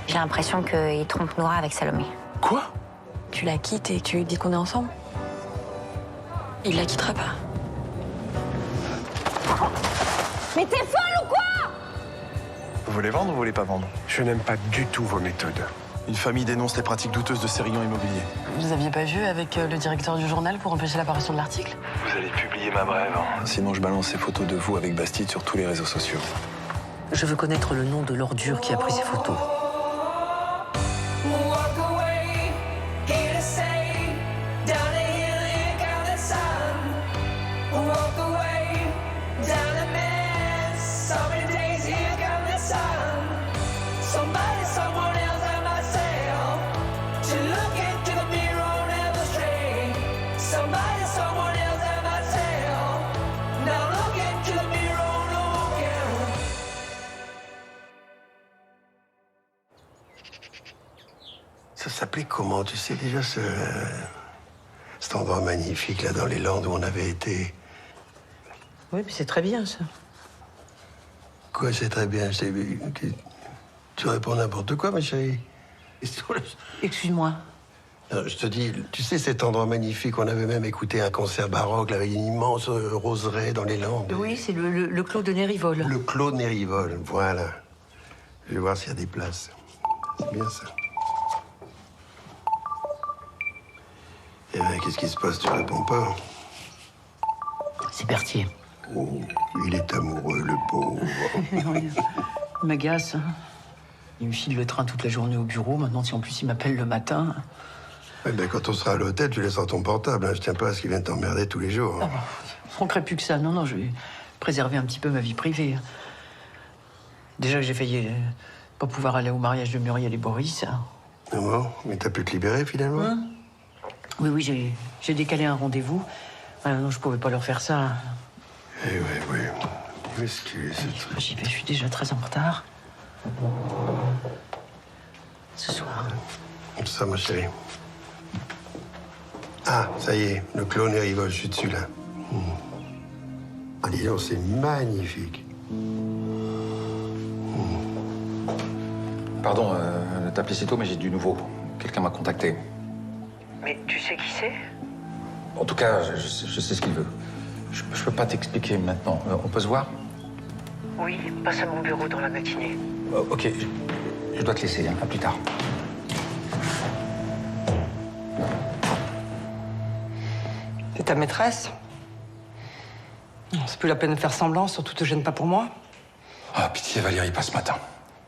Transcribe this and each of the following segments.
J'ai l'impression qu'il trompe Noura avec Salomé. Quoi? Tu la quittes et tu lui dis qu'on est ensemble? Il la quittera pas. Mais t'es folle ou quoi? Vous voulez vendre ou vous voulez pas vendre? Je n'aime pas du tout vos méthodes. Une famille dénonce les pratiques douteuses de Sérillon Immobilier. Vous aviez pas vu avec le directeur du journal pour empêcher l'apparition de l'article? Vous allez publier ma brève. Sinon, je balance ces photos de vous avec Bastide sur tous les réseaux sociaux. Je veux connaître le nom de l'ordure qui a pris ces photos. Ça s'appelait comment, tu sais déjà, cet endroit magnifique là dans les Landes où on avait été? Oui, mais c'est très bien, ça. Quoi, c'est très bien, je t'ai vu. Tu réponds n'importe quoi, ma chérie. Excuse-moi. Non, je te dis, tu sais, cet endroit magnifique, on avait même écouté un concert baroque là, avec une immense roseraie dans les Landes. Oui, c'est le Clos de Nérivol. Le Clos de Nérivol, voilà. Je vais voir s'il y a des places. C'est bien ça. Eh ben, qu'est-ce qui se passe? Tu réponds pas? C'est Berthier. Oh, il est amoureux, le pauvre. Il m'agace. Hein. Il me file le train toute la journée au bureau. Maintenant, si en plus il m'appelle le matin... Eh ben, quand on sera à l'hôtel, tu laisseras ton portable. Hein. Je tiens pas à ce qu'il vienne t'emmerder tous les jours. Ah, je manquerait plus que ça. Non, je vais préserver un petit peu ma vie privée. Déjà que j'ai failli pas pouvoir aller au mariage de Muriel et Boris. Ah bon? Mais t'as pu te libérer, finalement? Hein? Oui, j'ai décalé un rendez-vous. Non, je pouvais pas leur faire ça. Eh oui. M'excuse. J'y vais, je suis déjà très en retard. Ce soir. Ça, ma chérie. Ah, ça y est, le Clos Nérivol, je suis dessus, là. Ah, dis donc, c'est magnifique. Pardon, t'appelais si tôt, mais j'ai du nouveau. Quelqu'un m'a contacté. Mais tu sais qui c'est? En tout cas, je sais ce qu'il veut. Je peux pas t'expliquer maintenant. On peut se voir? Oui, passe à mon bureau dans la matinée. Ok, je dois te laisser. Hein. À plus tard. C'est ta maîtresse? C'est plus la peine de faire semblant, surtout te gêne pas pour moi. Ah, pitié, Valérie, pas ce matin.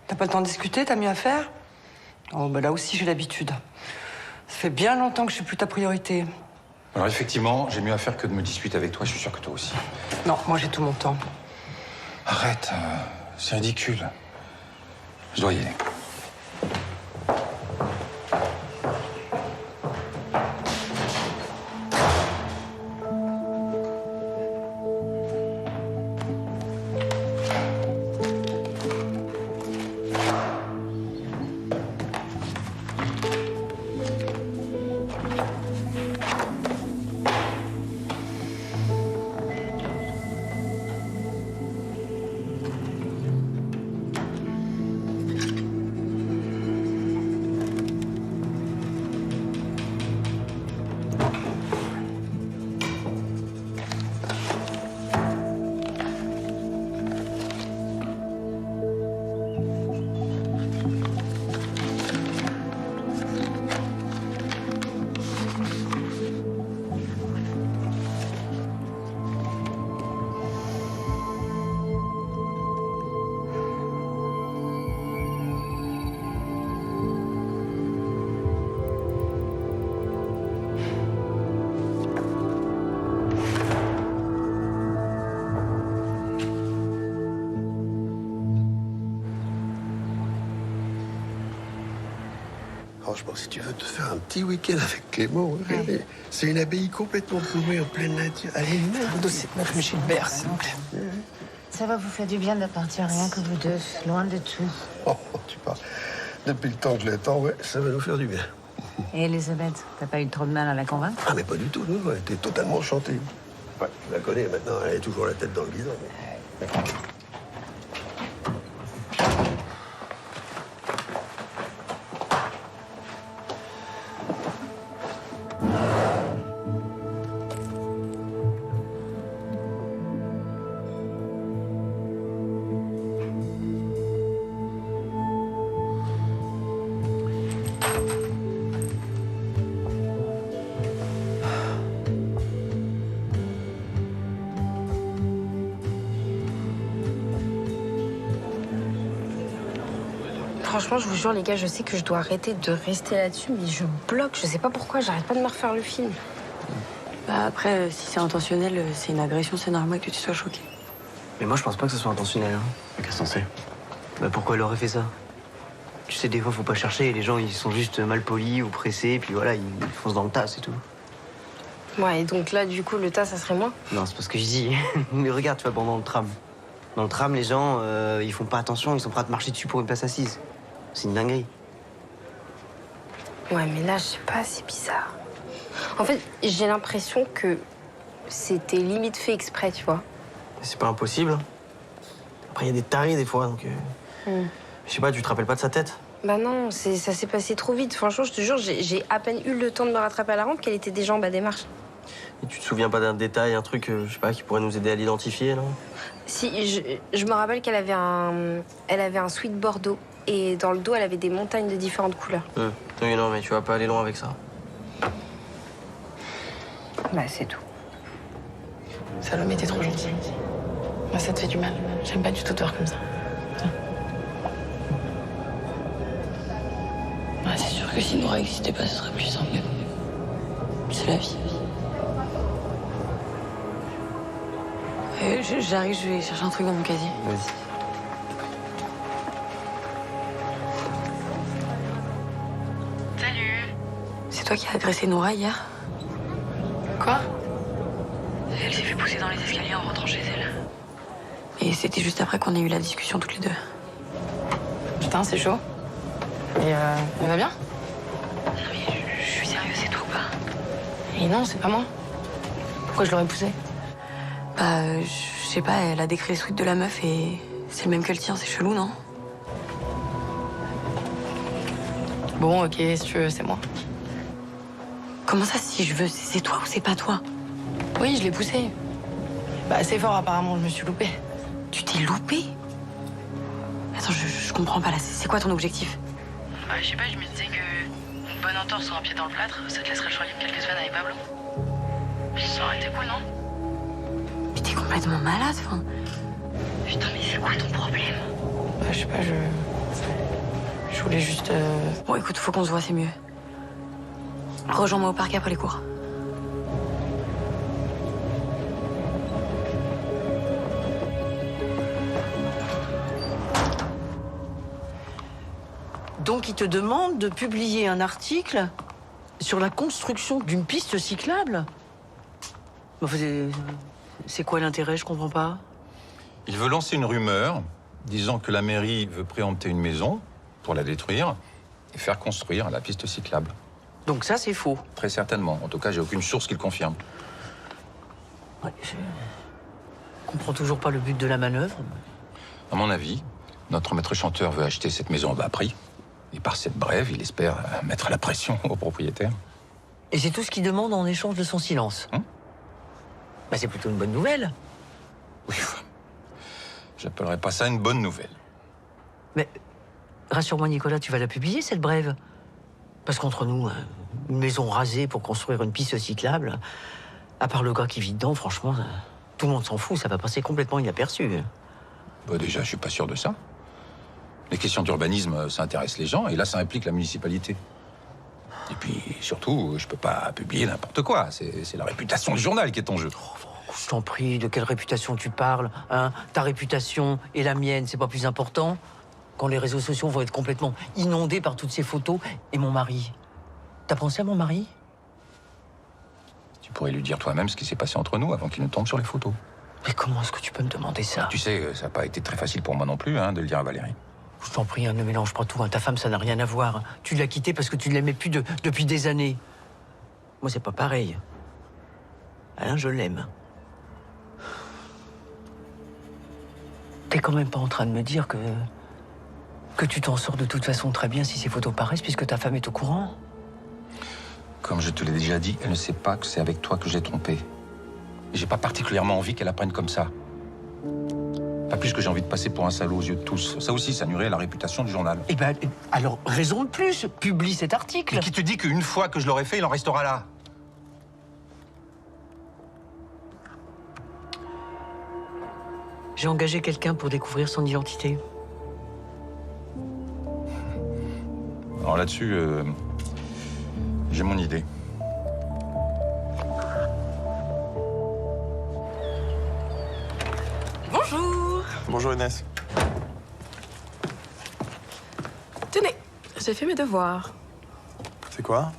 T'as pas le temps de discuter, t'as mieux à faire? Oh, bah là aussi, j'ai l'habitude. Ça fait bien longtemps que je suis plus ta priorité. Alors effectivement, j'ai mieux à faire que de me disputer avec toi, je suis sûr que toi aussi. Non, moi j'ai tout mon temps. Arrête, c'est ridicule. Je dois y aller. Franchement, si tu veux te faire un petit week-end avec Clément, regardez, c'est une abbaye complètement paumée en pleine nature. Allez, Même Gilbert, s'il vous plaît. Ça va vous faire du bien de partir, rien que vous deux, loin de tout. Oh, tu parles. Depuis le temps que je l'attends, ouais, ça va nous faire du bien. Et Elisabeth, t'as pas eu trop de mal à la convaincre? Ah, mais pas du tout, nous, elle était totalement enchantée. Ouais, je la connais maintenant, elle est toujours la tête dans le guidon. Mais... Franchement, je vous jure, les gars, je sais que je dois arrêter de rester là-dessus, mais je bloque. Je sais pas pourquoi, j'arrête pas de me refaire le film. Bah après, si c'est intentionnel, c'est une agression, c'est normal que tu sois choqué. Mais moi, je pense pas que ce soit intentionnel. Hein. Qu'est-ce qu'on sait? Bah pourquoi elle aurait fait ça? Tu sais, des fois, faut pas chercher. Les gens, ils sont juste mal polis ou pressés, puis voilà, ils foncent dans le tas, c'est tout. Ouais, et donc là, du coup, le tas, ça serait moi? Non, c'est pas ce que je dis. Mais regarde, tu vois, pendant le tram. Dans le tram, les gens, ils font pas attention, ils sont prêts à te marcher dessus pour une place assise. C'est une dinguerie. Ouais, mais là, je sais pas, c'est bizarre. En fait, j'ai l'impression que c'était limite fait exprès, tu vois. C'est pas impossible. Après, il y a des tarés des fois, donc... Je sais pas, tu te rappelles pas de sa tête? Bah non, ça s'est passé trop vite. Franchement, je te jure, j'ai à peine eu le temps de me rattraper à la rampe qu'elle était déjà en bas des marches. Et tu te souviens pas d'un détail, un truc, je sais pas, qui pourrait nous aider à l'identifier, non? Si, je me rappelle qu'elle avait un sweat bordeaux. Et dans le dos, elle avait des montagnes de différentes couleurs. Oui, non, mais tu vas pas aller loin avec ça. Bah, c'est tout. Salomé, t'es trop gentille. Moi, ça te fait du mal. J'aime pas du tout te voir comme ça. Ah, c'est sûr que si Nora n'existait pas, ce serait plus simple. C'est la vie. J'arrive, je vais chercher un truc dans mon casier. Vas-y. Salut. C'est toi qui as agressé Nora hier? Quoi? Elle s'est fait pousser dans les escaliers en rentrant chez elle. Et c'était juste après qu'on ait eu la discussion toutes les deux. Putain, c'est chaud. Et elle va bien? Non mais je suis sérieuse, c'est toi ou pas? Et non, c'est pas moi. Pourquoi je l'aurais poussée? Bah, je sais pas, elle a décrit les sweats de la meuf et c'est le même que le tien, c'est chelou, non? Bon, ok, si tu veux, c'est moi. Comment ça, si je veux? C'est toi ou c'est pas toi? Oui, je l'ai poussée. Bah, assez fort, apparemment, je me suis loupée. Tu t'es loupée? Attends, je comprends pas là, c'est quoi ton objectif? Bah, je sais pas, je me disais que une bonne entorse ou un pied dans le plâtre, ça te laisserait le choix libre quelques semaines avec Pablo. Ça aurait été cool, non? Mais t'es complètement malade, enfin. Putain, mais c'est quoi ton problème? Bah, je sais pas, je voulais juste... Bon, écoute, faut qu'on se voit, c'est mieux. Rejoins-moi au parc après les cours. Donc, il te demande de publier un article sur la construction d'une piste cyclable? Enfin, c'est quoi l'intérêt? Je comprends pas. Il veut lancer une rumeur disant que la mairie veut préempter une maison pour la détruire et faire construire la piste cyclable. Donc ça, c'est faux? Très certainement. En tout cas, j'ai aucune source qui le confirme. Ouais, je comprends toujours pas le but de la manœuvre. À mon avis, notre maître chanteur veut acheter cette maison à bas prix. Et par cette brève, il espère mettre la pression aux propriétaires. Et c'est tout ce qu'il demande en échange de son silence. Bah, c'est plutôt une bonne nouvelle. Oui, j'appellerais pas ça une bonne nouvelle. Mais rassure-moi, Nicolas, tu vas la publier, cette brève? Parce qu'entre nous, une maison rasée pour construire une piste cyclable, à part le gars qui vit dedans, franchement, tout le monde s'en fout, ça va passer complètement inaperçu. Bah déjà, je suis pas sûr de ça. Les questions d'urbanisme, ça intéresse les gens, et là, ça implique la municipalité. Et puis, surtout, je peux pas publier n'importe quoi. C'est la réputation du journal qui est en jeu. Oh, je t'en prie, de quelle réputation tu parles, hein? Ta réputation et la mienne, c'est pas plus important? Quand les réseaux sociaux vont être complètement inondés par toutes ces photos. Et mon mari? T'as pensé à mon mari? Tu pourrais lui dire toi-même ce qui s'est passé entre nous avant qu'il ne tombe sur les photos. Mais comment est-ce que tu peux me demander ça? Tu sais, ça n'a pas été très facile pour moi non plus, de le dire à Valérie. Je t'en prie, ne mélange pas tout. Ta femme, ça n'a rien à voir. Tu l'as quittée parce que tu ne l'aimais plus depuis des années. Moi, c'est pas pareil. Alain, je l'aime. T'es quand même pas en train de me dire que tu t'en sors de toute façon très bien si ces photos paraissent, puisque ta femme est au courant? Comme je te l'ai déjà dit, elle ne sait pas que c'est avec toi que j'ai trompé. Et j'ai pas particulièrement envie qu'elle apprenne comme ça. Pas plus que j'ai envie de passer pour un salaud aux yeux de tous. Ça aussi, ça nuirait la réputation du journal. Eh ben, alors, raison de plus, publie cet article. Mais qui te dit qu'une fois que je l'aurai fait, il en restera là? J'ai engagé quelqu'un pour découvrir son identité. Alors là-dessus, j'ai mon idée. Bonjour. Bonjour Inès. Tenez, j'ai fait mes devoirs. C'est quoi?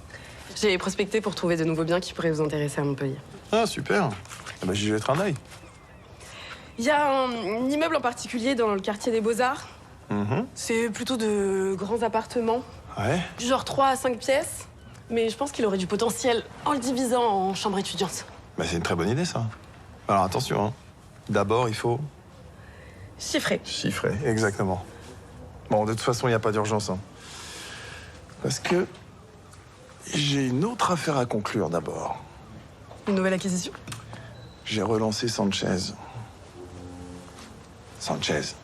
J'ai prospecté pour trouver de nouveaux biens qui pourraient vous intéresser à Montpellier. Ah, super. Eh ben, j'y jetterai un œil. Il y a un immeuble en particulier dans le quartier des Beaux-Arts. C'est plutôt de grands appartements, Ouais. du genre 3 à 5 pièces. Mais je pense qu'il aurait du potentiel en le divisant en chambres étudiantes. Bah, c'est une très bonne idée, ça. Alors, attention, hein. D'abord, il faut Chiffré. chiffrer, exactement. Bon, de toute façon, il n'y a pas d'urgence, hein. Parce que j'ai une autre affaire à conclure d'abord. Une nouvelle acquisition? J'ai relancé Sanchez. Sanchez.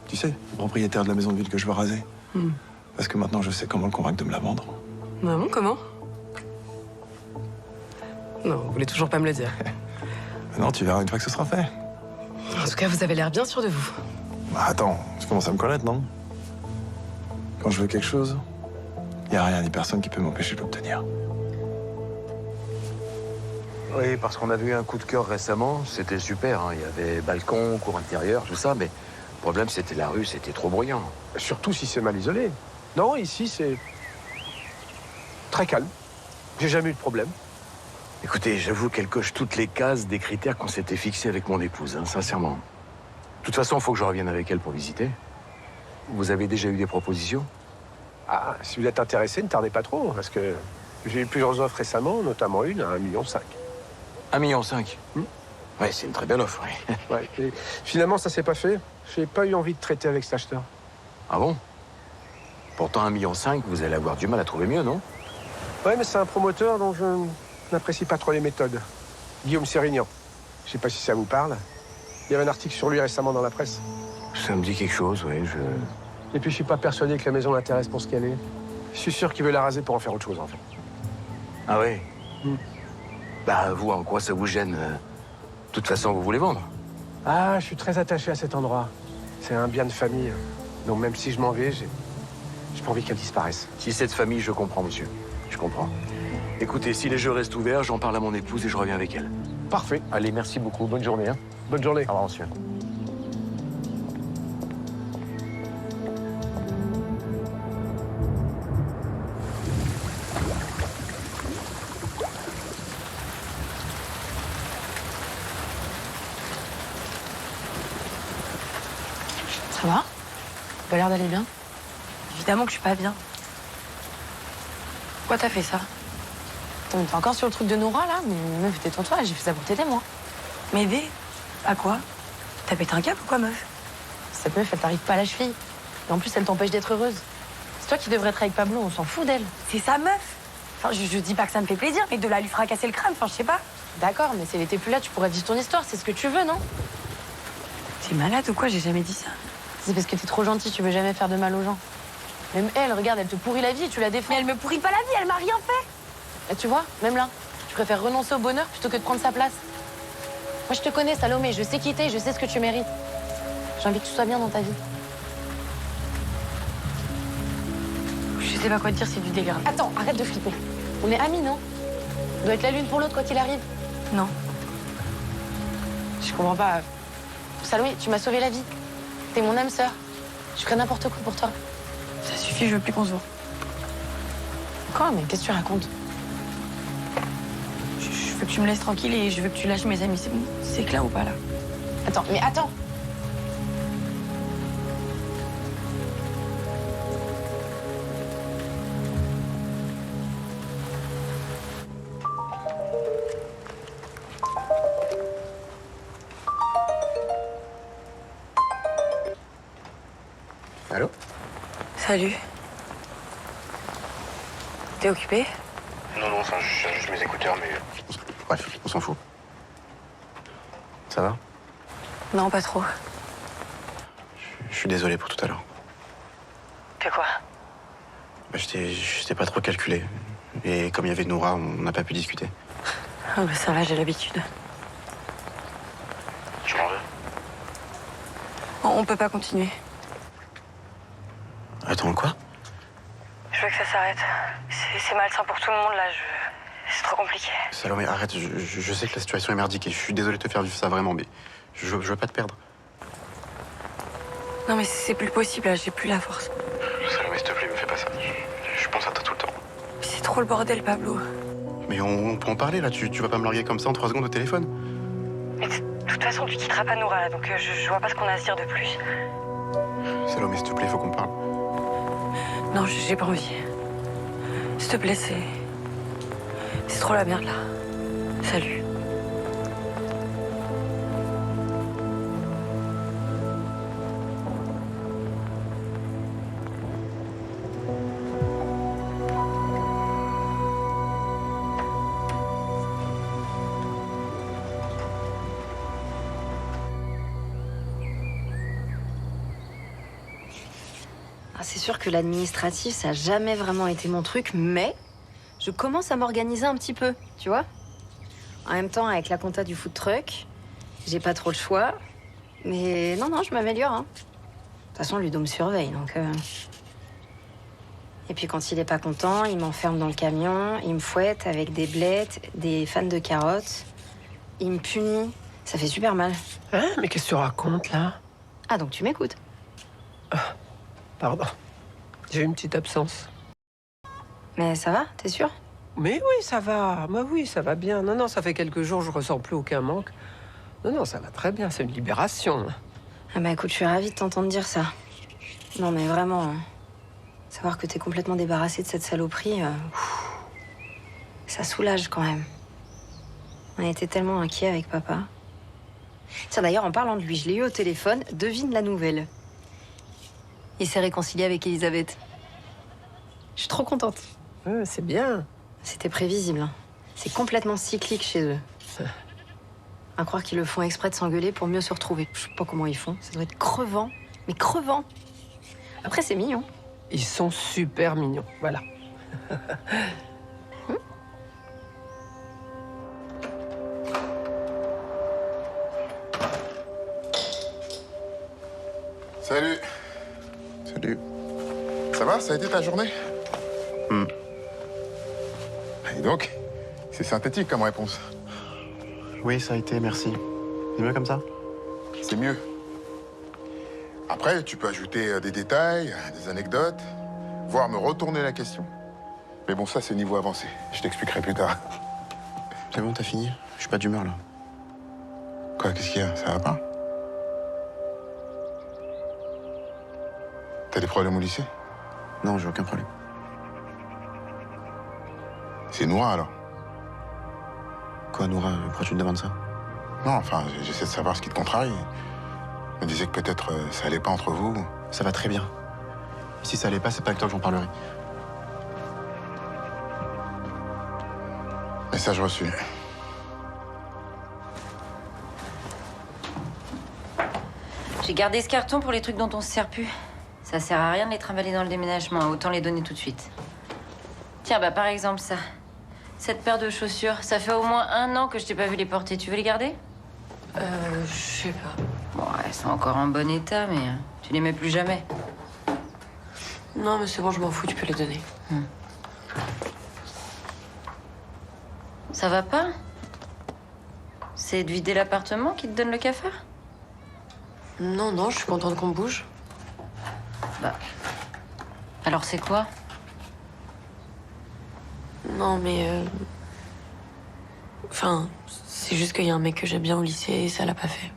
Tu sais, le propriétaire de la maison de ville que je veux raser. Parce que maintenant, je sais comment le convaincre de me la vendre. Ah bon, comment? Non, vous voulez toujours pas me le dire. Non, tu verras une fois que ce sera fait. En tout cas, vous avez l'air bien sûr de vous. Bah, attends, tu commences à me connaître, non? Quand je veux quelque chose, il n'y a rien ni personne qui peut m'empêcher de l'obtenir. Oui, parce qu'on avait eu un coup de cœur récemment, c'était super, hein. Il y avait balcon, cour intérieure, tout ça, mais le problème c'était la rue, c'était trop bruyant. Surtout si c'est mal isolé. Non, ici, c'est très calme. J'ai jamais eu de problème. Écoutez, j'avoue qu'elle coche toutes les cases des critères qu'on s'était fixés avec mon épouse, hein, sincèrement. De toute façon, il faut que je revienne avec elle pour visiter. Vous avez déjà eu des propositions? Ah, si vous êtes intéressé, ne tardez pas trop, parce que j'ai eu plusieurs offres récemment, notamment une à 1,5 million. 1,5 million. Ouais, c'est une très belle offre, oui. Ouais, et finalement, ça s'est pas fait. J'ai pas eu envie de traiter avec cet acheteur. Ah bon? Pourtant, 1,5 million, vous allez avoir du mal à trouver mieux, non? Ouais, mais c'est un promoteur dont je n'apprécie pas trop les méthodes. Guillaume Sérignan. Je sais pas si ça vous parle. Il y avait un article sur lui récemment dans la presse. Ça me dit quelque chose, oui, Et puis, je suis pas persuadé que la maison l'intéresse pour ce qu'elle est. Je suis sûr qu'il veut la raser pour en faire autre chose, en fait. Ah oui? Bah, vous, en quoi ça vous gêne? De toute façon, vous voulez vendre? Ah, je suis très attaché à cet endroit. C'est un bien de famille. Donc, même si je m'en vais, j'ai pas envie qu'elle disparaisse. Si c'est de famille, je comprends, monsieur. Je comprends. Écoutez, si les jeux restent ouverts, j'en parle à mon épouse et je reviens avec elle. Parfait. Allez, merci beaucoup. Bonne journée. Hein. Bonne journée. Au revoir, monsieur. Ça va? T'as l'air d'aller bien? Évidemment que je suis pas bien. Pourquoi t'as fait ça? T'es encore sur le truc de Nora, là? Mais meuf, détends-toi, j'ai fait ça pour t'aider, moi. M'aider? À quoi? T'as pété un câble ou quoi, meuf? Cette meuf, elle t'arrive pas à la cheville. Et en plus, elle t'empêche d'être heureuse. C'est toi qui devrais être avec Pablo, on s'en fout d'elle. C'est sa meuf. Enfin, je dis pas que ça me fait plaisir, mais de là à lui fracasser le crâne, enfin, je sais pas. D'accord, mais si elle était plus là, tu pourrais vivre ton histoire, c'est ce que tu veux, non? T'es malade ou quoi? J'ai jamais dit ça. C'est parce que t'es trop gentil, tu veux jamais faire de mal aux gens. Même elle, regarde, elle te pourrit la vie et tu la défends. Mais elle me pourrit pas la vie, elle m'a rien fait. Et tu vois, même là, tu préfères renoncer au bonheur plutôt que de prendre sa place. Moi, je te connais, Salomé, je sais qui t'es, je sais ce que tu mérites. J'ai envie que tu sois bien dans ta vie. Je sais pas quoi te dire, c'est du délire. Attends, arrête de flipper. On est amis, non? On doit être la l'une pour l'autre, quoi qu'il arrive. Non. Je comprends pas. Salomé, tu m'as sauvé la vie. T'es mon âme sœur. Je ferais n'importe quoi pour toi. Ça suffit, je veux plus qu'on se voit. Quoi? Mais qu'est-ce que tu racontes? Je veux que tu me laisses tranquille et je veux que tu lâches mes amis. C'est clair ou pas, là? Attends, mais attends. Allô? Salut. T'es occupé? Non, enfin, je cherche juste mes écouteurs, mais... Bref, on s'en fout. Ça va? Non, pas trop. Je suis désolé pour tout à l'heure. Que quoi? Bah, je t'ai pas trop calculé. Et comme il y avait Noura, on n'a pas pu discuter. Ah bah ça va, j'ai l'habitude. Tu m'en veux? On peut pas continuer. Attends, quoi? Je veux que ça s'arrête. C'est malsain pour tout le monde, là. C'est trop compliqué. Salomé, arrête. Je sais que la situation est merdique et je suis désolé de te faire vivre ça vraiment, mais je veux pas te perdre. Non, mais c'est plus possible, là. J'ai plus la force. Salomé, s'il te plaît, me fais pas ça. Je pense à toi tout le temps. C'est trop le bordel, Pablo. Mais on peut en parler, là. Tu vas pas me larguer comme ça en 3 secondes au téléphone. Mais de toute façon, tu quitteras pas Noura, là, donc je vois pas ce qu'on a à se dire de plus. Salomé, s'il te plaît, faut qu'on parle. Non, j'ai pas envie. S'il te plaît, c'est trop la merde, là. Salut. Ah, c'est sûr que l'administratif, ça n'a jamais vraiment été mon truc, mais je commence à m'organiser un petit peu, tu vois. En même temps, avec la compta du food truck, j'ai pas trop le choix. Mais non, je m'améliore. Hein. De toute façon, Ludo me surveille, donc... Et puis quand il est pas content, il m'enferme dans le camion, il me fouette avec des blettes, des fans de carottes. Il me punit. Ça fait super mal. Hein? Mais qu'est-ce que tu racontes, là? Ah, donc tu m'écoutes? Pardon. J'ai eu une petite absence. Mais ça va, t'es sûr? Mais oui, ça va. Mais oui, ça va bien. Non, ça fait quelques jours, je ressens plus aucun manque. Non, ça va très bien. C'est une libération. Ah bah écoute, je suis ravie de t'entendre dire ça. Non, mais vraiment, hein. Savoir que t'es complètement débarrassé de cette saloperie, ça soulage quand même. On était tellement inquiets avec papa. Tiens, d'ailleurs, en parlant de lui, je l'ai eu au téléphone. Devine la nouvelle. Il s'est réconcilié avec Elisabeth. Je suis trop contente. C'est bien. C'était prévisible. Hein. C'est complètement cyclique chez eux. À croire qu'ils le font exprès de s'engueuler pour mieux se retrouver. Je sais pas comment ils font. Ça doit être crevant. Mais crevant. Après, c'est mignon. Ils sont super mignons. Voilà. Salut. Salut. Ça va? Ça a été ta journée? Et donc, c'est synthétique comme réponse. Oui, ça a été, merci. C'est mieux comme ça? C'est mieux. Après, tu peux ajouter des détails, des anecdotes, voire me retourner la question. Mais bon, ça, c'est niveau avancé. Je t'expliquerai plus tard. C'est bon, t'as fini? Je suis pas d'humeur, là. Quoi, qu'est-ce qu'il y a? Ça va pas? T'as des problèmes au lycée? Non, j'ai aucun problème. C'est Noura, alors? Quoi, Noura? Pourquoi tu me demandes ça? Non, enfin, j'essaie de savoir ce qui te contrarie. Je me disais que peut-être ça allait pas entre vous. Ça va très bien. Et si ça allait pas, c'est pas avec toi que j'en parlerai. Message reçu. J'ai gardé ce carton pour les trucs dont on se sert plus. Ça sert à rien de les trimballer dans le déménagement, autant les donner tout de suite. Tiens, bah par exemple ça. Cette paire de chaussures, ça fait au moins 1 an que je t'ai pas vu les porter. Tu veux les garder? Je sais pas. Bon, elles sont encore en bon état, mais tu les mets plus jamais. Non, mais c'est bon, je m'en fous, tu peux les donner. Ça va pas? C'est de vider l'appartement qui te donne le cafard? Non, je suis contente qu'on bouge. Bah. Alors c'est quoi? Non, mais... Enfin, c'est juste qu'il y a un mec que j'aime bien au lycée et ça l'a pas fait.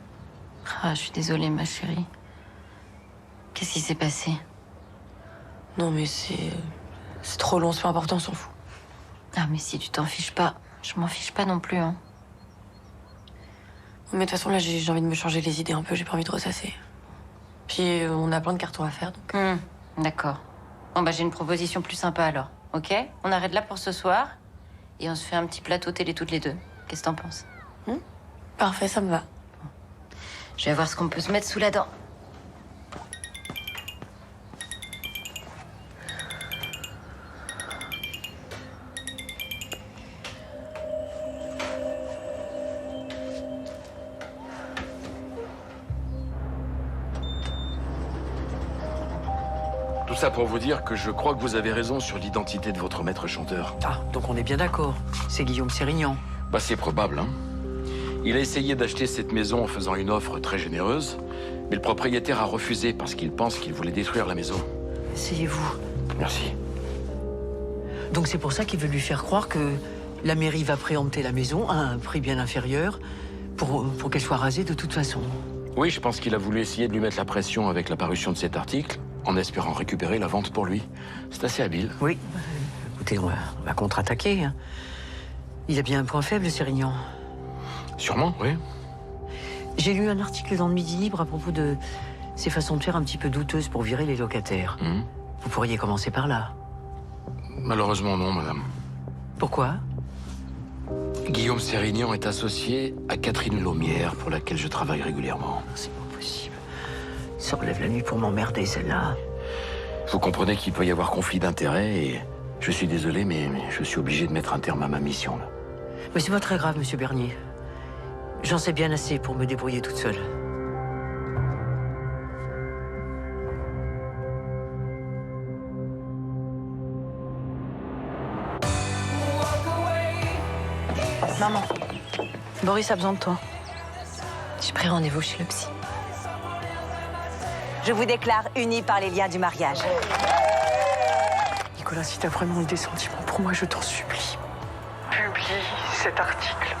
Ah, je suis désolée, ma chérie. Qu'est-ce qui s'est passé? Non, mais c'est trop long, c'est pas important, on s'en fout. Ah, mais si tu t'en fiches pas, je m'en fiche pas non plus, hein. Mais de toute façon, là, j'ai envie de me changer les idées un peu, j'ai pas envie de ressasser. Puis, on a plein de cartons à faire, donc... D'accord. Bon, bah, j'ai une proposition plus sympa, alors. Ok? On arrête là pour ce soir, et on se fait un petit plateau télé toutes les deux. Qu'est-ce que t'en penses? Parfait, ça me va. Je vais voir ce qu'on peut se mettre sous la dent. Tout ça pour vous dire que je crois que vous avez raison sur l'identité de votre maître chanteur. Ah, donc on est bien d'accord. C'est Guillaume Sérignan. Bah, c'est probable, hein. Il a essayé d'acheter cette maison en faisant une offre très généreuse, mais le propriétaire a refusé parce qu'il pense qu'il voulait détruire la maison. Asseyez-vous. Merci. Donc c'est pour ça qu'il veut lui faire croire que la mairie va préempter la maison à un prix bien inférieur pour qu'elle soit rasée de toute façon. Oui, je pense qu'il a voulu essayer de lui mettre la pression avec la parution de cet article, en espérant récupérer la vente pour lui. C'est assez habile. Oui. Écoutez, on va contre-attaquer. Hein. Il a bien un point faible, Sérignan. Sûrement, oui. J'ai lu un article dans le Midi Libre à propos de ces façons de faire un petit peu douteuses pour virer les locataires. Vous pourriez commencer par là. Malheureusement, non, madame. Pourquoi? Guillaume Sérignan est associé à Catherine Laumière, pour laquelle je travaille régulièrement. C'est pas possible. Il se relève la nuit pour m'emmerder, celle-là. Vous comprenez qu'il peut y avoir conflit d'intérêts et je suis désolé, mais je suis obligé de mettre un terme à ma mission, là. Mais c'est pas très grave, monsieur Bernier. J'en sais bien assez pour me débrouiller toute seule. Maman, Boris a besoin de toi. J'ai pris rendez-vous chez le psy. Je vous déclare unis par les liens du mariage. Nicolas, si t'as vraiment des sentiments pour moi, je t'en supplie. Publie cet article.